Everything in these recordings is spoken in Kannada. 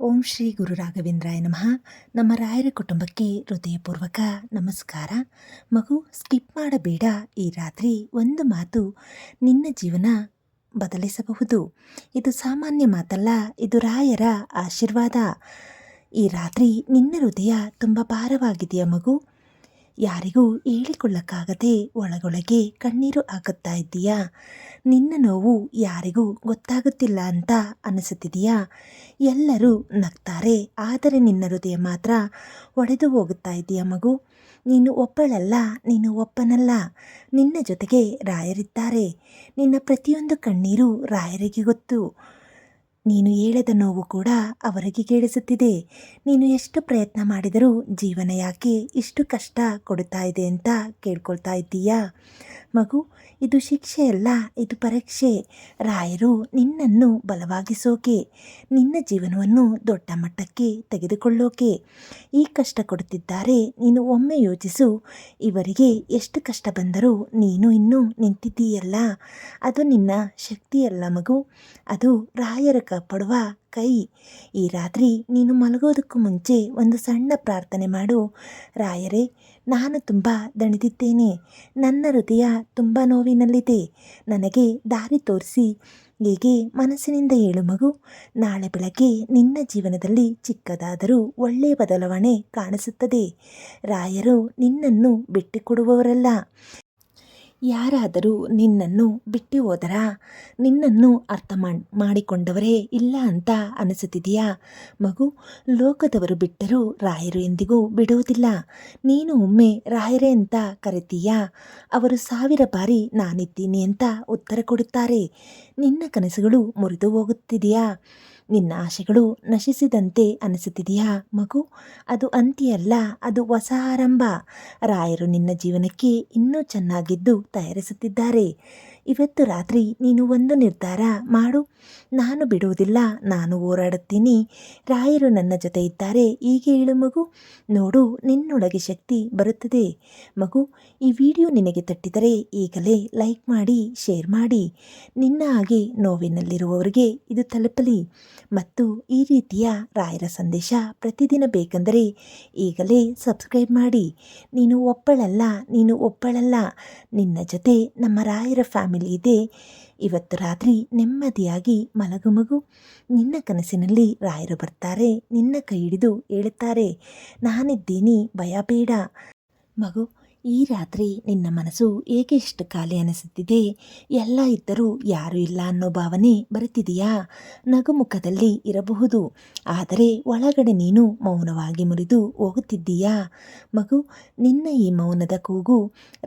ಓಂ ಶ್ರೀ ಗುರು ರಾಘವೇಂದ್ರಾಯ ನಮಃ. ನಮ್ಮ ರಾಯರ ಕುಟುಂಬಕ್ಕೆ ಹೃದಯಪೂರ್ವಕ ನಮಸ್ಕಾರ. ಮಗು, ಸ್ಕಿಪ್ ಮಾಡಬೇಡ. ಈ ರಾತ್ರಿ ಒಂದು ಮಾತು ನಿನ್ನ ಜೀವನ ಬದಲಿಸಬಹುದು. ಇದು ಸಾಮಾನ್ಯ ಮಾತಲ್ಲ, ಇದು ರಾಯರ ಆಶೀರ್ವಾದ. ಈ ರಾತ್ರಿ ನಿನ್ನ ಹೃದಯ ತುಂಬ ಭಾರವಾಗಿದೆಯಾ ಮಗು? ಯಾರಿಗೂ ಹೇಳಿಕೊಳ್ಳಕ್ಕಾಗದೆ ಒಳಗೊಳಗೆ ಕಣ್ಣೀರು ಹಾಕುತ್ತಾ ಇದ್ದೀಯಾ? ನಿನ್ನ ನೋವು ಯಾರಿಗೂ ಗೊತ್ತಾಗುತ್ತಿಲ್ಲ ಅಂತ ಅನಿಸುತ್ತಿದೆಯಾ? ಎಲ್ಲರೂ ನಗ್ತಾರೆ, ಆದರೆ ನಿನ್ನ ಹೃದಯ ಮಾತ್ರ ಒಡೆದು ಹೋಗುತ್ತಾ ಇದೆಯಾ ಮಗು? ನೀನು ಒಬ್ಬಳಲ್ಲ, ನೀನು ಒಬ್ಬನಲ್ಲ. ನಿನ್ನ ಜೊತೆಗೆ ರಾಯರಿದ್ದಾರೆ. ನಿನ್ನ ಪ್ರತಿಯೊಂದು ಕಣ್ಣೀರು ರಾಯರಿಗೆ ಗೊತ್ತು. ನೀನು ಹೇಳದ ನೋವು ಕೂಡ ಅವರಿಗೆ ಕೇಳಿಸುತ್ತಿದೆ. ನೀನು ಎಷ್ಟು ಪ್ರಯತ್ನ ಮಾಡಿದರೂ ಜೀವನ ಯಾಕೆ ಇಷ್ಟು ಕಷ್ಟ ಕೊಡ್ತಾ ಇದೆ ಅಂತ ಕೇಳ್ಕೊಳ್ತಾ ಇದ್ದೀಯಾ ಮಗು? ಇದು ಶಿಕ್ಷೆಯಲ್ಲ, ಇದು ಪರೀಕ್ಷೆ. ರಾಯರು ನಿನ್ನನ್ನು ಬಲವಾಗಿಸೋಕೆ, ನಿನ್ನ ಜೀವನವನ್ನು ದೊಡ್ಡ ಮಟ್ಟಕ್ಕೆ ತೆಗೆದುಕೊಳ್ಳೋಕೆ ಈ ಕಷ್ಟ ಕೊಡುತ್ತಿದ್ದಾರೆ. ನೀನು ಒಮ್ಮೆ ಯೋಚಿಸು, ಇವರಿಗೆ ಎಷ್ಟು ಕಷ್ಟ ಬಂದರೂ ನೀನು ಇನ್ನೂ ನಿಂತಿದ್ದೀಯಲ್ಲ, ಅದು ನಿನ್ನ ಶಕ್ತಿಯಲ್ಲ ಮಗು, ಅದು ರಾಯರ ಕಾಪಾಡುವ ಕೈ. ಈ ರಾತ್ರಿ ನೀನು ಮಲಗೋದಕ್ಕೂ ಮುಂಚೆ ಒಂದು ಸಣ್ಣ ಪ್ರಾರ್ಥನೆ ಮಾಡು. ರಾಯರೇ, ನಾನು ತುಂಬ ದಣಿದಿದ್ದೇನೆ, ನನ್ನ ಹೃದಯ ತುಂಬ ನೋವಿನಲ್ಲಿದೆ, ನನಗೆ ದಾರಿ ತೋರಿಸಿ. ಹೀಗೆ ಮನಸ್ಸಿನಿಂದ ಹೇಳು ಮಗು. ನಾಳೆ ಬೆಳಗ್ಗೆ ನಿನ್ನ ಜೀವನದಲ್ಲಿ ಚಿಕ್ಕದಾದರೂ ಒಳ್ಳೆಯ ಬದಲಾವಣೆ ಕಾಣಿಸುತ್ತದೆ. ರಾಯರು ನಿನ್ನನ್ನು ಬಿಟ್ಟುಕೊಡುವವರಲ್ಲ. ಯಾರಾದರೂ ನಿನ್ನನ್ನು ಬಿಟ್ಟು ಹೋದರಾ? ನಿನ್ನನ್ನು ಅರ್ಥ ಮಾಡಿಕೊಂಡವರೇ ಇಲ್ಲ ಅಂತ ಅನಿಸುತ್ತಿದೆಯಾ ಮಗು? ಲೋಕದವರು ಬಿಟ್ಟರೂ ರಾಯರು ಎಂದಿಗೂ ಬಿಡುವುದಿಲ್ಲ. ನೀನು ಒಮ್ಮೆ ರಾಯರೇ ಅಂತ ಕರಿತೀಯಾ? ಅವರು 1000 ಬಾರಿ ನಾನಿದ್ದೀನಿ ಅಂತ ಉತ್ತರ ಕೊಡುತ್ತಾರೆ. ನಿನ್ನ ಕನಸುಗಳು ಮುರಿದು ಹೋಗುತ್ತಿದೆಯಾ? ನಿನ್ನ ಆಶೆಗಳು ನಶಿಸಿದಂತೆ ಅನಿಸುತ್ತಿದೆಯಾ ಮಗು? ಅದು ಅಂತ್ಯ ಅಲ್ಲ, ಅದು ಹೊಸ ಆರಂಭ. ರಾಯರು ನಿನ್ನ ಜೀವನಕ್ಕೆ ಇನ್ನೂ ಚೆನ್ನಾಗಿದ್ದು ತಯಾರಿಸುತ್ತಿದ್ದಾರೆ. ಇವತ್ತು ರಾತ್ರಿ ನೀನು ಒಂದು ನಿರ್ಧಾರ ಮಾಡು. ನಾನು ಬಿಡುವುದಿಲ್ಲ, ನಾನು ಹೋರಾಡುತ್ತೀನಿ, ರಾಯರು ನನ್ನ ಜೊತೆ ಇದ್ದಾರೆ. ಹೀಗೆ ಹೇಳು ಮಗು. ನೋಡು, ನಿನ್ನೊಳಗೆ ಶಕ್ತಿ ಬರುತ್ತದೆ ಮಗು. ಈ ವಿಡಿಯೋ ನಿನಗೆ ತಟ್ಟಿದರೆ ಈಗಲೇ ಲೈಕ್ ಮಾಡಿ, ಶೇರ್ ಮಾಡಿ. ನಿನ್ನ ಹಾಗೆ ನೋವಿನಲ್ಲಿರುವವರಿಗೆ ಇದು ತಲುಪಲಿ. ಮತ್ತು ಈ ರೀತಿಯ ರಾಯರ ಸಂದೇಶ ಪ್ರತಿದಿನ ಬೇಕೆಂದರೆ ಈಗಲೇ ಸಬ್ಸ್ಕ್ರೈಬ್ ಮಾಡಿ. ನೀನು ಒಬ್ಬಳಲ್ಲ, ನೀನು ಒಬ್ಬಳಲ್ಲ. ನಿನ್ನ ಜೊತೆ ನಮ್ಮ ರಾಯರ ಫ್ಯಾಮಿಲಿ ಇದೆ. ಇವತ್ತು ರಾತ್ರಿ ನೆಮ್ಮದಿಯಾಗಿ ಮಲಗು ಮಗು. ನಿನ್ನ ಕನಸಿನಲ್ಲಿ ರಾಯರು ಬರ್ತಾರೆ, ನಿನ್ನ ಕೈ ಹಿಡಿದು ಹೇಳುತ್ತಾರೆ, ನಾನಿದ್ದೀನಿ, ಭಯ ಬೇಡ ಮಗು. ಈ ರಾತ್ರಿ ನಿನ್ನ ಮನಸ್ಸು ಏಕೆ ಇಷ್ಟು ಖಾಲಿ ಅನಿಸುತ್ತಿದೆ? ಎಲ್ಲ ಇದ್ದರೂ ಯಾರೂ ಇಲ್ಲ ಅನ್ನೋ ಭಾವನೆ ಬರುತ್ತಿದೆಯಾ? ನಗುಮುಖದಲ್ಲಿ ಇರಬಹುದು, ಆದರೆ ಒಳಗಡೆ ನೀನು ಮೌನವಾಗಿ ಮುರಿದು ಹೋಗುತ್ತಿದ್ದೀಯಾ ಮಗು? ನಿನ್ನ ಈ ಮೌನದ ಕೂಗು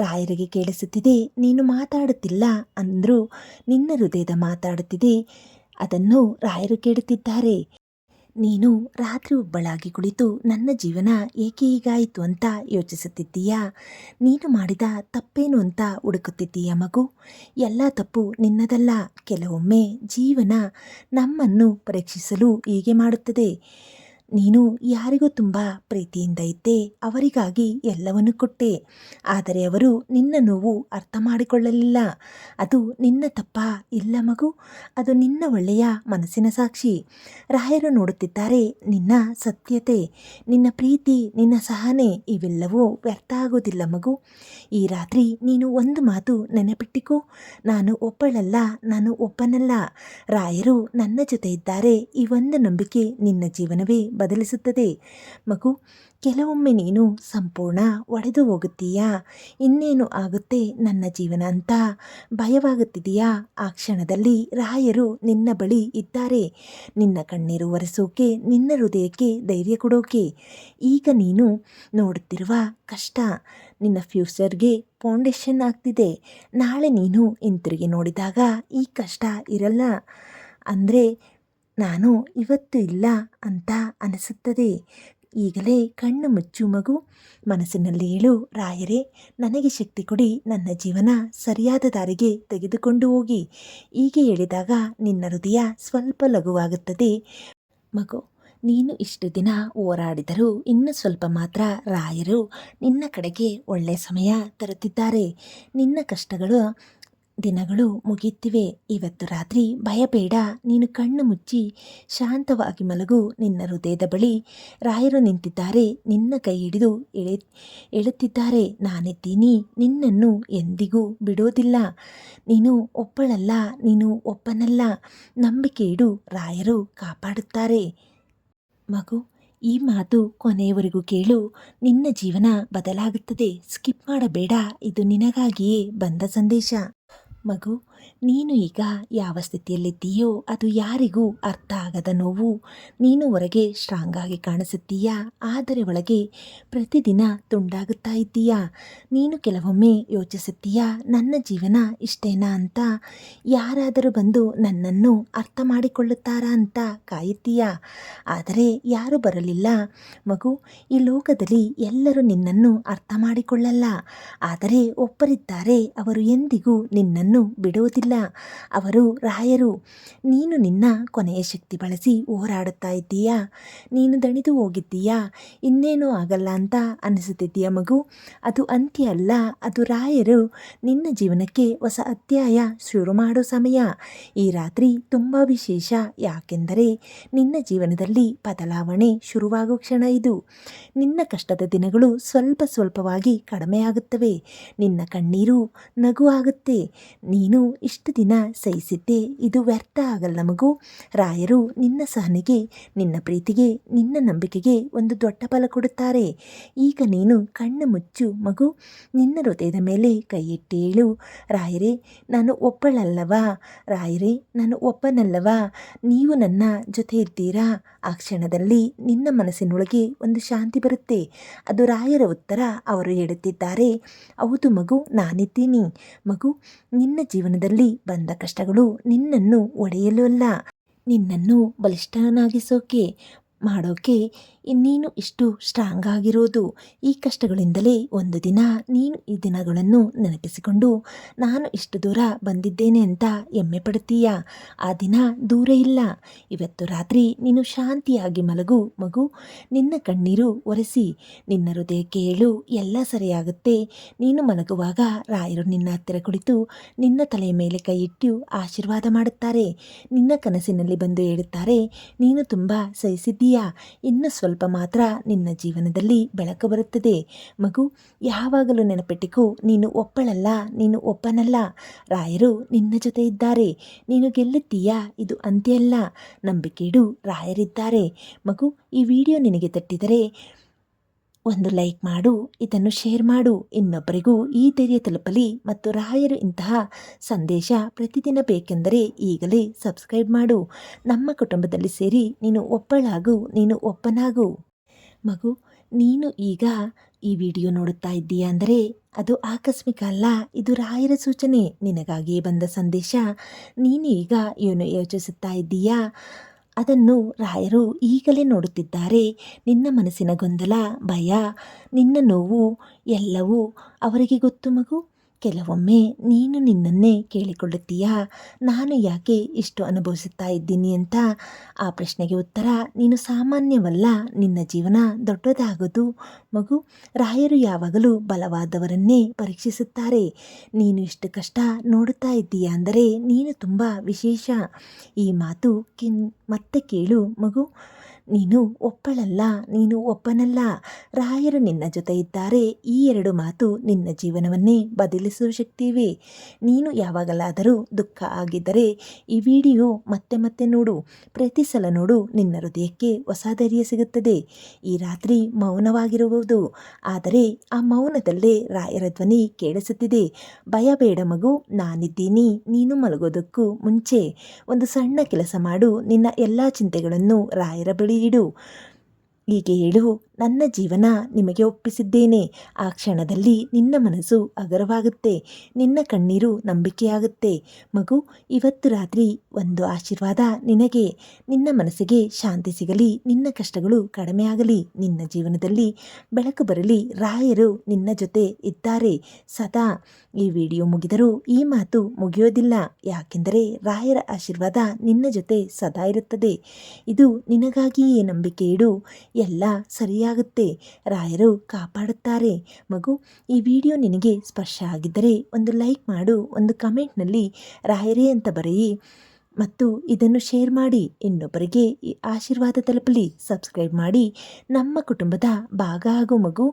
ರಾಯರಿಗೆ ಕೇಳಿಸುತ್ತಿದೆ. ನೀನು ಮಾತಾಡುತ್ತಿಲ್ಲ ಅಂದರೂ ನಿನ್ನ ಹೃದಯದ ಮಾತಾಡುತ್ತಿದೆ. ಅದನ್ನು ರಾಯರು ಕೇಳುತ್ತಿದ್ದಾರೆ. ನೀನು ರಾತ್ರಿ ಒಬ್ಬಳಾಗಿ ಕುಳಿತು ನನ್ನ ಜೀವನ ಏಕೆ ಹೀಗಾಯಿತು ಅಂತ ಯೋಚಿಸುತ್ತಿದ್ದೀಯಾ? ನೀನು ಮಾಡಿದ ತಪ್ಪೇನು ಅಂತ ಹುಡುಕುತ್ತಿದ್ದೀಯಾ ಮಗು? ಎಲ್ಲ ತಪ್ಪು ನಿನ್ನದಲ್ಲ. ಕೆಲವೊಮ್ಮೆ ಜೀವನ ನಮ್ಮನ್ನು ಪರೀಕ್ಷಿಸಲು ಹೀಗೆ ಮಾಡುತ್ತದೆ. ನೀನು ಯಾರಿಗೂ ತುಂಬ ಪ್ರೀತಿಯಿಂದ ಇದ್ದೆ, ಅವರಿಗಾಗಿ ಎಲ್ಲವನ್ನು ಕೊಟ್ಟೆ, ಆದರೆ ಅವರು ನಿನ್ನ ನೋವು ಅರ್ಥ ಮಾಡಿಕೊಳ್ಳಲಿಲ್ಲ. ಅದು ನಿನ್ನ ತಪ್ಪ ಇಲ್ಲ ಮಗು, ಅದು ನಿನ್ನ ಒಳ್ಳೆಯ ಮನಸ್ಸಿನ ಸಾಕ್ಷಿ. ರಾಯರು ನೋಡುತ್ತಿದ್ದಾರೆ ನಿನ್ನ ಸತ್ಯತೆ, ನಿನ್ನ ಪ್ರೀತಿ, ನಿನ್ನ ಸಹನೆ. ಇವೆಲ್ಲವೂ ವ್ಯರ್ಥ ಆಗೋದಿಲ್ಲ ಮಗು. ಈ ರಾತ್ರಿ ನೀನು ಒಂದು ಮಾತು ನೆನಪಿಟ್ಟಿಕೋ, ನಾನು ಒಬ್ಬಳಲ್ಲ, ನಾನು ಒಬ್ಬನಲ್ಲ. ರಾಯರು ನನ್ನ ಜೊತೆ ಇದ್ದಾರೆ. ಈ ಒಂದು ನಂಬಿಕೆ ನಿನ್ನ ಜೀವನವೇ ಬದಲಿಸುತ್ತದೆ ಮಗು. ಕೆಲವೊಮ್ಮೆ ನೀನು ಸಂಪೂರ್ಣ ಒಡೆದು ಹೋಗುತ್ತೀಯಾ? ಇನ್ನೇನು ಆಗುತ್ತೆ ನನ್ನ ಜೀವನ ಅಂತ ಭಯವಾಗುತ್ತಿದೆಯಾ? ಆ ಕ್ಷಣದಲ್ಲಿ ರಾಯರು ನಿನ್ನ ಬಳಿ ಇದ್ದಾರೆ, ನಿನ್ನ ಕಣ್ಣೀರು ಒರೆಸೋಕೆ, ನಿನ್ನ ಹೃದಯಕ್ಕೆ ಧೈರ್ಯ ಕೊಡೋಕೆ. ಈಗ ನೀನು ನೋಡುತ್ತಿರುವ ಕಷ್ಟ ನಿನ್ನ ಫ್ಯೂಚರ್ಗೆ ಫೌಂಡೇಶನ್ ಆಗ್ತಿದೆ. ನಾಳೆ ನೀನು ಹಿಂತಿರುಗಿ ನೋಡಿದಾಗ ಈ ಕಷ್ಟ ಇರಲ್ಲ. ಅಂದರೆ ನಾನು ಇವತ್ತು ಇಲ್ಲ ಅಂತ ಅನಿಸುತ್ತದೆ. ಈಗಲೇ ಕಣ್ಣು ಮುಚ್ಚು ಮಗು. ಮನಸ್ಸಿನಲ್ಲಿ ಹೇಳು, ರಾಯರೇ, ನನಗೆ ಶಕ್ತಿ ಕೊಡಿ, ನನ್ನ ಜೀವನ ಸರಿಯಾದ ದಾರಿಗೆ ತೆಗೆದುಕೊಂಡು ಹೋಗಿ. ಹೀಗೆ ಹೇಳಿದಾಗ ನಿನ್ನ ಹೃದಯ ಸ್ವಲ್ಪ ಲಘುವಾಗುತ್ತದೆ ಮಗು. ನೀನು ಇಷ್ಟು ದಿನ ಹೋರಾಡಿದರೂ ಇನ್ನು ಸ್ವಲ್ಪ ಮಾತ್ರ ರಾಯರು ನಿನ್ನ ಕಡೆಗೆ ಒಳ್ಳೆಯ ಸಮಯ ತರುತ್ತಿದ್ದಾರೆ. ನಿನ್ನ ಕಷ್ಟಗಳು ದಿನಗಳು ಮುಗಿಯುತ್ತಿವೆ. ಇವತ್ತು ರಾತ್ರಿ ಭಯಬೇಡ. ನೀನು ಕಣ್ಣು ಮುಚ್ಚಿ ಶಾಂತವಾಗಿ ಮಲಗು. ನಿನ್ನ ಹೃದಯದ ಬಳಿ ರಾಯರು ನಿಂತಿದ್ದಾರೆ. ನಿನ್ನ ಕೈ ಹಿಡಿದು ಎಳುತ್ತಿದ್ದಾರೆ. ನಾನಿದ್ದೀನಿ, ನಿನ್ನನ್ನು ಎಂದಿಗೂ ಬಿಡೋದಿಲ್ಲ. ನೀನು ಒಬ್ಬಳಲ್ಲ, ನೀನು ಒಬ್ಬನಲ್ಲ. ನಂಬಿಕೆ ಇಡು, ರಾಯರು ಕಾಪಾಡುತ್ತಾರೆ. ಮಗು, ಈ ಮಾತು ಕೊನೆಯವರೆಗೂ ಕೇಳು. ನಿನ್ನ ಜೀವನ ಬದಲಾಗುತ್ತದೆ. ಸ್ಕಿಪ್ ಮಾಡಬೇಡ. ಇದು ನಿನಗಾಗಿಯೇ ಬಂದ ಸಂದೇಶ. ಮಗು, ನೀನು ಈಗ ಯಾವ ಸ್ಥಿತಿಯಲ್ಲಿದ್ದೀಯೋ ಅದು ಯಾರಿಗೂ ಅರ್ಥ ಆಗದ ನೋವು. ನೀನು ಹೊರಗೆ ಸ್ಟ್ರಾಂಗ್ ಆಗಿ ಕಾಣಿಸುತ್ತೀಯಾ, ಆದರೆ ಒಳಗೆ ಪ್ರತಿದಿನ ತುಂಡಾಗುತ್ತಾ ಇದ್ದೀಯಾ. ನೀನು ಕೆಲವೊಮ್ಮೆ ಯೋಚಿಸುತ್ತೀಯಾ, ನನ್ನ ಜೀವನ ಇಷ್ಟೇನಾ ಅಂತ. ಯಾರಾದರೂ ಬಂದು ನನ್ನನ್ನು ಅರ್ಥ ಮಾಡಿಕೊಳ್ಳುತ್ತಾರಾ ಅಂತ ಕಾಯುತ್ತೀಯಾ. ಆದರೆ ಯಾರೂ ಬರಲಿಲ್ಲ ಮಗು. ಈ ಲೋಕದಲ್ಲಿ ಎಲ್ಲರೂ ನಿನ್ನನ್ನು ಅರ್ಥ ಮಾಡಿಕೊಳ್ಳಲ್ಲ. ಆದರೆ ಒಬ್ಬರಿದ್ದಾರೆ, ಅವರು ಎಂದಿಗೂ ನಿನ್ನನ್ನು ಬಿಡುವುದಿಲ್ಲ. ಅವರು ರಾಯರು. ನೀನು ನಿನ್ನ ಕೊನೆಯ ಶಕ್ತಿ ಬಳಸಿ ಹೋರಾಡುತ್ತಾ ಇದ್ದೀಯಾ. ನೀನು ದಣಿದು ಹೋಗಿದ್ದೀಯಾ. ಇನ್ನೇನೂ ಆಗಲ್ಲ ಅಂತ ಅನಿಸುತ್ತಿದ್ದೀಯ ಮಗು. ಅದು ಅಂತ್ಯ ಅಲ್ಲ, ಅದು ರಾಯರು ನಿನ್ನ ಜೀವನಕ್ಕೆ ಹೊಸ ಅಧ್ಯಾಯ ಶುರು ಮಾಡೋ ಸಮಯ. ಈ ರಾತ್ರಿ ತುಂಬ ವಿಶೇಷ. ಯಾಕೆಂದರೆ ನಿನ್ನ ಜೀವನದಲ್ಲಿ ಬದಲಾವಣೆ ಶುರುವಾಗೋ ಕ್ಷಣ ಇದು. ನಿನ್ನ ಕಷ್ಟದ ದಿನಗಳು ಸ್ವಲ್ಪ ಸ್ವಲ್ಪವಾಗಿ ಕಡಿಮೆಯಾಗುತ್ತವೆ. ನಿನ್ನ ಕಣ್ಣೀರು ನಗು ಆಗುತ್ತೆ. ನೀನು ಇಷ್ಟು ದಿನ ಸಹಿಸಿದ್ದೆ, ಇದು ವ್ಯರ್ಥ ಆಗಲ್ಲ ಮಗು. ರಾಯರು ನಿನ್ನ ಸಹನೆಗೆ, ನಿನ್ನ ಪ್ರೀತಿಗೆ, ನಿನ್ನ ನಂಬಿಕೆಗೆ ಒಂದು ದೊಡ್ಡ ಫಲ ಕೊಡುತ್ತಾರೆ. ಈಗ ನೀನು ಕಣ್ಣು ಮುಚ್ಚು ಮಗು. ನಿನ್ನ ಹೃದಯದ ಮೇಲೆ ಕೈ ಇಟ್ಟು ಹೇಳು, ರಾಯರೇ ನಾನು ಒಬ್ಬಳಲ್ಲವಾ, ರಾಯರೇ ನಾನು ಒಬ್ಬನಲ್ಲವಾ, ನೀವು ನನ್ನ ಜೊತೆ ಇದ್ದೀರಾ. ಆ ಕ್ಷಣದಲ್ಲಿ ನಿನ್ನ ಮನಸ್ಸಿನೊಳಗೆ ಒಂದು ಶಾಂತಿ ಬರುತ್ತೆ. ಅದು ರಾಯರ ಉತ್ತರ. ಅವರು ಹೇಳುತ್ತಿದ್ದಾರೆ, ಹೌದು ಮಗು, ನಾನಿದ್ದೀನಿ. ಮಗು, ನಿನ್ನ ಜೀವನದಲ್ಲಿ ಬಂದ ಕಷ್ಟಗಳು ನಿನ್ನನ್ನು ಒಡೆಯಲು ಅಲ್ಲ, ನಿನ್ನನ್ನು ಬಲಿಷ್ಠನಾಗಿಸೋಕೆ ಮಾಡೋಕೆ ನೀನು ಇಷ್ಟು ಸ್ಟ್ರಾಂಗ್ ಆಗಿರೋದು. ಈ ಕಷ್ಟಗಳಿಂದಲೇ ಒಂದು ದಿನ ನೀನು ಈ ದಿನಗಳನ್ನು ನೆನಪಿಸಿಕೊಂಡು ನಾನು ಇಷ್ಟು ದೂರ ಬಂದಿದ್ದೇನೆ ಅಂತ ಹೆಮ್ಮೆ ಪಡ್ತೀಯ. ಆ ದಿನ ದೂರ ಇಲ್ಲ. ಇವತ್ತು ರಾತ್ರಿ ನೀನು ಶಾಂತಿಯಾಗಿ ಮಲಗು ಮಗು. ನಿನ್ನ ಕಣ್ಣೀರು ಒರೆಸಿ ನಿನ್ನ ಹೃದಯಕ್ಕೆ ಹೇಳು, ಎಲ್ಲ ಸರಿಯಾಗುತ್ತೆ. ನೀನು ಮಲಗುವಾಗ ರಾಯರು ನಿನ್ನ ಹತ್ತಿರ ಕುಳಿತು ನಿನ್ನ ತಲೆಯ ಮೇಲೆ ಕೈ ಇಟ್ಟು ಆಶೀರ್ವಾದ ಮಾಡುತ್ತಾರೆ. ನಿನ್ನ ಕನಸಿನಲ್ಲಿ ಬಂದು ಹೇಳುತ್ತಾರೆ, ನೀನು ತುಂಬ ಸಹಿಸಿದ್ದೀಯಾ, ಇನ್ನು ಸ್ವಲ್ಪ ಮಾತ್ರ ನಿನ್ನ ಜೀವನದಲ್ಲಿ ಬೆಳಕು ಬರುತ್ತದೆ. ಮಗು, ಯಾವಾಗಲೂ ನೆನಪಿಟ್ಟಿಕೋ, ನೀನು ಒಬ್ಬಳಲ್ಲ, ನೀನು ಒಬ್ಬನಲ್ಲ. ರಾಯರು ನಿನ್ನ ಜೊತೆ ಇದ್ದಾರೆ. ನೀನು ಗೆಲ್ಲುತ್ತೀಯಾ, ಇದು ಅಂತ್ಯ ಅಲ್ಲ. ನಂಬಿಕೆ ಇಡು, ರಾಯರಿದ್ದಾರೆ. ಮಗು, ಈ ವಿಡಿಯೋ ನಿನಗೆ ತಟ್ಟಿದರೆ ಒಂದು ಲೈಕ್ ಮಾಡು, ಇದನ್ನು ಶೇರ್ ಮಾಡು. ಇನ್ನೊಬ್ಬರಿಗೂ ಈ ಧೈರ್ಯ ತಲುಪಲಿ ಮತ್ತು ರಾಯರು ಇಂತಹ ಸಂದೇಶ ಪ್ರತಿದಿನ ಬೇಕೆಂದರೆ ಈಗಲೇ ಸಬ್ಸ್ಕ್ರೈಬ್ ಮಾಡು. ನಮ್ಮ ಕುಟುಂಬದಲ್ಲಿ ಸೇರಿ ನೀನು ಒಬ್ಬಳಾಗು, ನೀನು ಒಬ್ಬನಾಗು. ಮಗು, ನೀನು ಈಗ ಈ ವಿಡಿಯೋ ನೋಡುತ್ತಾ ಇದ್ದೀಯಾ ಅಂದರೆ ಅದು ಆಕಸ್ಮಿಕ ಅಲ್ಲ, ಇದು ರಾಯರ ಸೂಚನೆ. ನಿನಗಾಗಿಯೇ ಬಂದ ಸಂದೇಶ. ನೀನು ಈಗ ಏನು ಯೋಚಿಸುತ್ತಾ ಇದ್ದೀಯಾ, ಅದನ್ನು ರಾಯರು ಈಗಲೇ ನೋಡುತ್ತಿದ್ದಾರೆ. ನಿನ್ನ ಮನಸ್ಸಿನ ಗೊಂದಲ, ಭಯ, ನಿನ್ನ ನೋವು ಎಲ್ಲವೂ ಅವರಿಗೆ ಗೊತ್ತು ಮಗು. ಕೆಲವೊಮ್ಮೆ ನೀನು ನಿನ್ನನ್ನೇ ಕೇಳಿಕೊಳ್ಳುತ್ತೀಯಾ, ನಾನು ಯಾಕೆ ಇಷ್ಟು ಅನುಭವಿಸುತ್ತಾ ಇದ್ದೀನಿ ಅಂತ. ಆ ಪ್ರಶ್ನೆಗೆ ಉತ್ತರ, ನೀನು ಸಾಮಾನ್ಯವಲ್ಲ, ನಿನ್ನ ಜೀವನ ದೊಡ್ಡದಾಗೋದು ಮಗು. ರಾಯರು ಯಾವಾಗಲೂ ಬಲವಾದವರನ್ನೇ ಪರೀಕ್ಷಿಸುತ್ತಾರೆ. ನೀನು ಇಷ್ಟು ಕಷ್ಟ ನೋಡುತ್ತಾ ಇದ್ದೀಯಾ ಅಂದರೆ ನೀನು ತುಂಬ ವಿಶೇಷ. ಈ ಮಾತು ಮತ್ತೆ ಕೇಳು ಮಗು. ನೀನು ಒಬ್ಬಳಲ್ಲ, ನೀನು ಒಬ್ಬನಲ್ಲ. ರಾಯರು ನಿನ್ನ ಜೊತೆ ಇದ್ದಾರೆ. ಈ ಎರಡು ಮಾತು ನಿನ್ನ ಜೀವನವನ್ನೇ ಬದಲಿಸುವ ಶಕ್ತಿ ಇವೆ. ನೀನು ಯಾವಾಗಲಾದರೂ ದುಃಖ ಆಗಿದ್ದರೆ ಈ ವಿಡಿಯೋ ಮತ್ತೆ ಮತ್ತೆ ನೋಡು. ಪ್ರತಿ ಸಲ ನೋಡು, ನಿನ್ನ ಹೃದಯಕ್ಕೆ ಹೊಸ ಧೈರ್ಯ ಸಿಗುತ್ತದೆ. ಈ ರಾತ್ರಿ ಮೌನವಾಗಿರಬಹುದು, ಆದರೆ ಆ ಮೌನದಲ್ಲೇ ರಾಯರ ಧ್ವನಿ ಕೇಳಿಸುತ್ತಿದೆ. ಭಯ ಬೇಡ ಮಗು, ನಾನಿದ್ದೀನಿ. ನೀನು ಮಲಗೋದಕ್ಕೂ ಮುಂಚೆ ಒಂದು ಸಣ್ಣ ಕೆಲಸ ಮಾಡು. ನಿನ್ನ ಎಲ್ಲ ಚಿಂತೆಗಳನ್ನು ರಾಯರ ಬಳಿ ಇಡು. ಹೀಗೆ ಹೇಳು, ನನ್ನ ಜೀವನ ನಿಮಗೆ ಒಪ್ಪಿಸಿದ್ದೇನೆ. ಆ ಕ್ಷಣದಲ್ಲಿ ನಿನ್ನ ಮನಸ್ಸು ಹಗುರವಾಗುತ್ತೆ, ನಿನ್ನ ಕಣ್ಣೀರು ನಂಬಿಕೆಯಾಗುತ್ತೆ. ಮಗು, ಇವತ್ತು ರಾತ್ರಿ ಒಂದು ಆಶೀರ್ವಾದ ನಿನಗೆ. ನಿನ್ನ ಮನಸ್ಸಿಗೆ ಶಾಂತಿ ಸಿಗಲಿ, ನಿನ್ನ ಕಷ್ಟಗಳು ಕಡಿಮೆ ಆಗಲಿ, ನಿನ್ನ ಜೀವನದಲ್ಲಿ ಬೆಳಕು ಬರಲಿ. ರಾಯರು ನಿನ್ನ ಜೊತೆ ಇದ್ದಾರೆ ಸದಾ. ಈ ವಿಡಿಯೋ ಮುಗಿದರೂ ಈ ಮಾತು ಮುಗಿಯೋದಿಲ್ಲ. ಯಾಕೆಂದರೆ ರಾಯರ ಆಶೀರ್ವಾದ ನಿನ್ನ ಜೊತೆ ಸದಾ ಇರುತ್ತದೆ. ಇದು ನಿನಗಾಗಿಯೇ. ನಂಬಿಕೆ ಇಡು, ಎಲ್ಲ ಸರಿಯಾಗಿ ಸರಿಯಾಗುತ್ತೆ. ರಾಯರು ಕಾಪಾಡುತ್ತಾರೆ. ಮಗು, ಈ ವಿಡಿಯೋ ನಿನಗೆ ಸ್ಪರ್ಶ ಆಗಿದ್ದರೆ ಒಂದು ಲೈಕ್ ಮಾಡು, ಒಂದು ಕಮೆಂಟ್ನಲ್ಲಿ ರಾಯರೇ ಅಂತ ಬರೆಯಿ ಮತ್ತು ಇದನ್ನು ಶೇರ್ ಮಾಡಿ. ಇನ್ನೊಬ್ಬರಿಗೆ ಈ ಆಶೀರ್ವಾದ ತಲುಪಲಿ. ಸಬ್ಸ್ಕ್ರೈಬ್ ಮಾಡಿ ನಮ್ಮ ಕುಟುಂಬದ ಭಾಗ ಆಗು ಮಗು.